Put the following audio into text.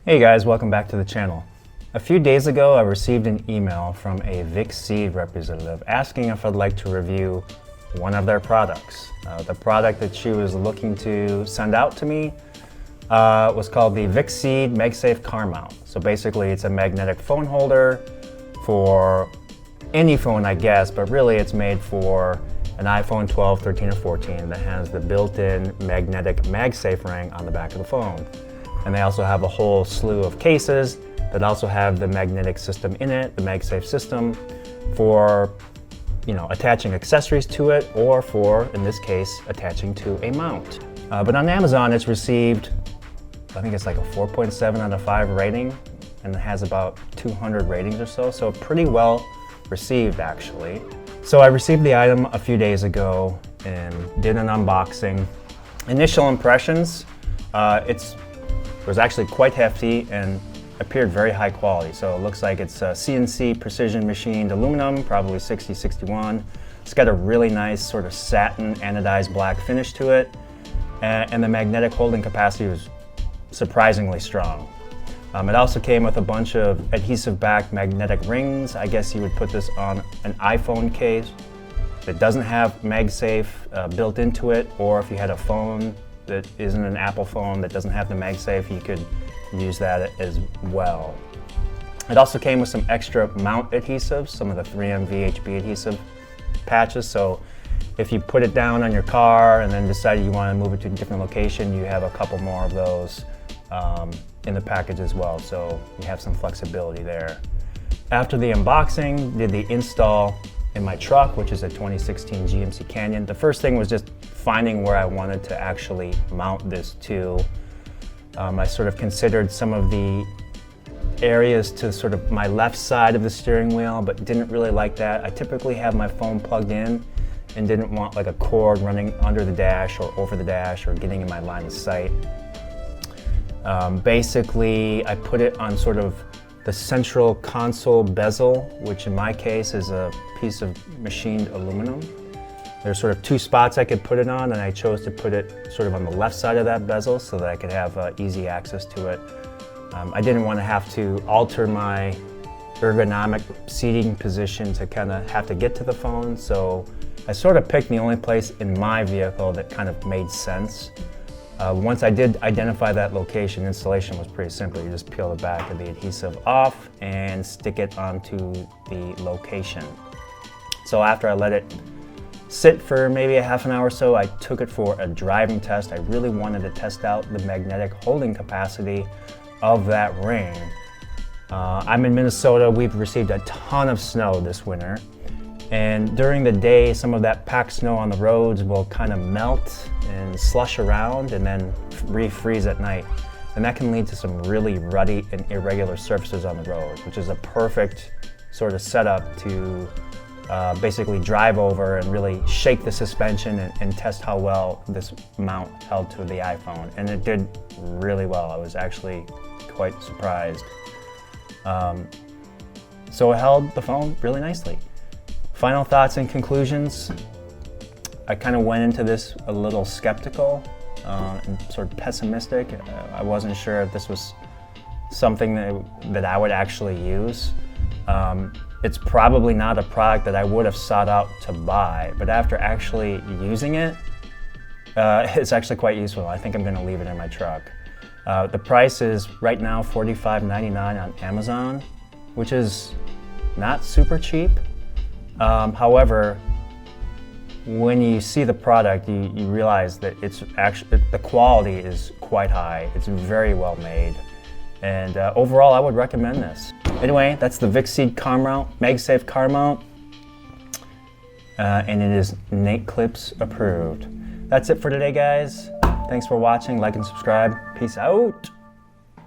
Hey guys, welcome back to the channel. A few days ago I received an email from a Vicseed representative asking if I'd like to review one of their products. The product that she was looking to send out to me was called the Vicseed Magsafe Car Mount. So basically it's a magnetic phone holder for any phone, I guess, but really it's made for an iPhone 12, 13, or 14 that has the built-in magnetic MagSafe ring on the back of the phone. And they also have a whole slew of cases that also have the magnetic system in it, the MagSafe system, for attaching accessories to it, or for, in this case, attaching to a mount. But on Amazon it's received, I think it's like a 4.7 out of 5 rating, and it has about 200 ratings or so, so pretty well received actually. So I received the item a few days ago and did an unboxing. Initial impressions, it was actually quite hefty and appeared very high quality. So it looks like it's CNC precision machined aluminum, probably 6061. It's got a really nice sort of satin anodized black finish to it, and the magnetic holding capacity was surprisingly strong. It also came with a bunch of adhesive backed magnetic rings. I guess you would put this on an iPhone case that doesn't have MagSafe built into it, or if you had a phone that isn't an Apple phone that doesn't have the MagSafe, you could use that as well. It also came with some extra mount adhesives, some of the 3M VHB adhesive patches, so if you put it down on your car and then decided you want to move it to a different location, you have a couple more of those in the package as well, so you have some flexibility there. After the unboxing, did the install in my truck, which is a 2016 GMC Canyon. The first thing was just finding where I wanted to actually mount this to. I sort of considered some of the areas to sort of my left side of the steering wheel, but didn't really like that. I typically have my phone plugged in and didn't want like a cord running under the dash or over the dash or getting in my line of sight. Basically, I put it on sort of the central console bezel, which in my case is a piece of machined aluminum. There's sort of two spots I could put it on, and I chose to put it sort of on the left side of that bezel so that I could have easy access to it. I didn't want to have to alter my ergonomic seating position to kind of have to get to the phone, so I sort of picked the only place in my vehicle that kind of made sense. Once I did identify that location, installation was pretty simple. You just peel the back of the adhesive off and stick it onto the location. So after I let it sit for maybe a half an hour or so, I took it for a driving test. I really wanted to test out the magnetic holding capacity of that ring. I'm in Minnesota. We've received a ton of snow this winter. And during the day, some of that packed snow on the roads will kind of melt and slush around and then refreeze at night. And that can lead to some really ruddy and irregular surfaces on the road, which is a perfect sort of setup to basically drive over and really shake the suspension and test how well this mount held to the iPhone. And it did really well. I was actually quite surprised. So it held the phone really nicely. Final thoughts and conclusions. I kind of went into this a little skeptical and sort of pessimistic. I wasn't sure if this was something that I would actually use. It's probably not a product that I would have sought out to buy, but after actually using it, it's actually quite useful. I think I'm going to leave it in my truck. The price is right now $45.99 on Amazon, which is not super cheap. However, when you see the product, you realize that it's actually, the quality is quite high. It's very well made. And overall, I would recommend this. Anyway, that's the Vicseed Car Mount, MagSafe Car Mount. And it is Nate Clips approved. That's it for today, guys. Thanks for watching. Like and subscribe. Peace out.